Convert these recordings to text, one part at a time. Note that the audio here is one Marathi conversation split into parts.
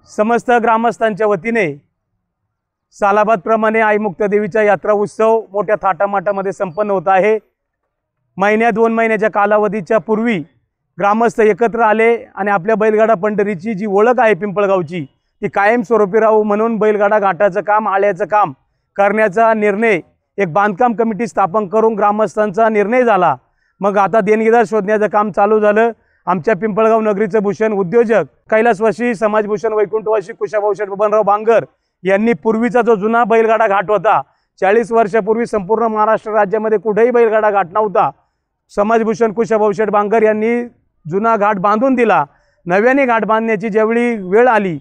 समस्त ग्रामस्थांच्या वतीने सालाबादप्रमाणे आई मुक्तादेवीचा यात्रा उत्सव मोठ्या थाटामाटामध्ये संपन्न होत आहे। महिन्या 2 महिन्याच्या कालावधीच्या पूर्वी ग्रामस्थ एकत्र आले आणि आपल्या बैलगाडा पंढरीची जी ओळख आहे पिंपळगावची ती कायमस्वरूपी राहू म्हणून बैलगाडा घाटाचं काम आळ्याचं काम करण्याचा निर्णय एक बांधकाम कमिटी स्थापन करून ग्रामस्थांचा निर्णय झाला। मग आता देणगीदार शोधण्याचं काम चालू झालं। आमच्या पिंपळगाव नगरीचे भूषण उद्योजक कैलासवासी समाजभूषण वैकुंठवासी कुशाभाऊ शेठ बबनराव बांगर यांनी पूर्वीचा जो जुना बैलगाडा घाट होता 40 वर्षापूर्वी संपूर्ण महाराष्ट्र राज्यामध्ये कुठेही बैलगाडा घाट नव्हता। समाजभूषण कुशाभाऊ शेठ बांगर यांनी जुना घाट बांधून दिला। नव्याने घाट बांधण्याची ज्यावेळी वेळ आली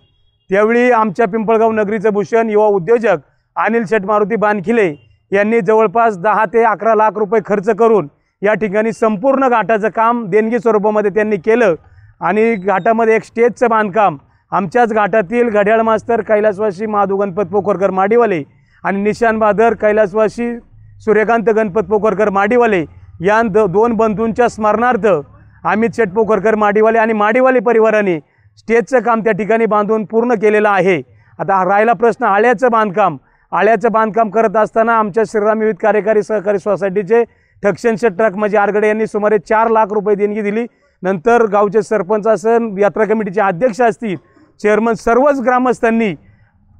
त्यावेळी आमच्या पिंपळगाव नगरीचे भूषण युवा उद्योजक अनिल शेठ मारुती बानखिले यांनी जवळपास 10 ते 11 लाख रुपये खर्च करून या ठिकाणी संपूर्ण घाटाचं काम देणगी स्वरूपामध्ये त्यांनी केलं आणि घाटामध्ये एक स्टेजचं बांधकाम आमच्याच घाटातील घड्याळ मास्तर कैलासवासी माधू गणपत पोखरकर माडीवाले आणि निशान बहादर कैलासवासी सूर्यकांत गणपत पोखरकर माडीवाले या 2 बंधूंच्या स्मरणार्थ अमित शेठ पोखरकर माडीवाले आणि माडीवाले परिवाराने स्टेजचं काम त्या ठिकाणी बांधून पूर्ण केलेलं आहे। आता राहिला प्रश्न आळ्याचं बांधकाम करत असताना आमच्या श्रीराम विविध कार्यकारी सहकारी सोसायटीचे ठक्षण शेठ ट्रक म्हणजे आरगडे यांनी सुमारे 4 लाख रुपये देणगी दिली। नंतर गावचे सरपंच असन यात्रा कमिटीचे अध्यक्ष असतील चेअरमन सर्वच ग्रामस्थांनी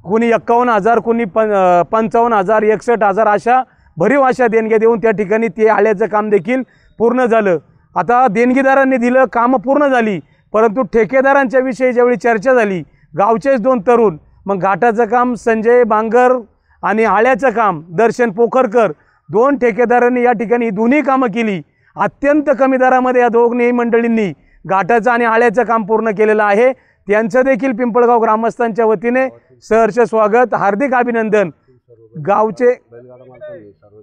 कोणी 51,000 कोणी 55,000 61,000 अशा भरीव अशा देणग्या देऊन त्या ठिकाणी ते आळ्याचं काम देखील पूर्ण झालं। आता देणगीदारांनी दिलं कामं पूर्ण झाली परंतु ठेकेदारांच्या विषयी ज्यावेळी चर्चा झाली गावचेच 2 तरुण मग घाटाचं काम संजय बांगर आणि आळ्याचं काम दर्शन पोखरकर 2 ठेकेदारांनी या ठिकाणी दोन्ही कामं केली। अत्यंत कमी दरामध्ये या दोन्ही मंडळींनी घाटाचं आणि आळ्याचं काम पूर्ण केलेलं आहे। त्यांचं देखील पिंपळगाव ग्रामस्थांच्या वतीने सहर्ष स्वागत हार्दिक अभिनंदन।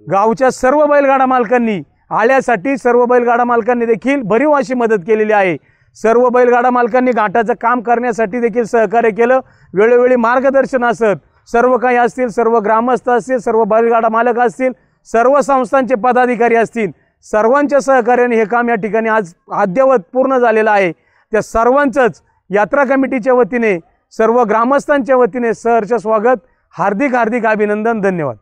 गावच्या सर्व बैलगाडा मालकांनी आळ्यासाठी सर्व बैलगाडा मालकांनी देखील भरीव अशी मदत केलेली आहे। सर्व बैलगाडा मालकांनी घाटाचं काम करण्यासाठी देखील सहकार्य केलं। वेळोवेळी मार्गदर्शन असत सर्व काही असतील सर्व ग्रामस्थ असतील सर्व बैलगाडा मालक असतील सर्व संस्थांचे पदाधिकारी असतील सर्वांच्या सहकार्याने हे काम या ठिकाणी आज अद्ययावत पूर्ण झालेलं आहे। त्या सर्वांचंच यात्रा कमिटीच्या वतीने सर्व ग्रामस्थांच्या वतीने सहर्ष स्वागत हार्दिक अभिनंदन। धन्यवाद।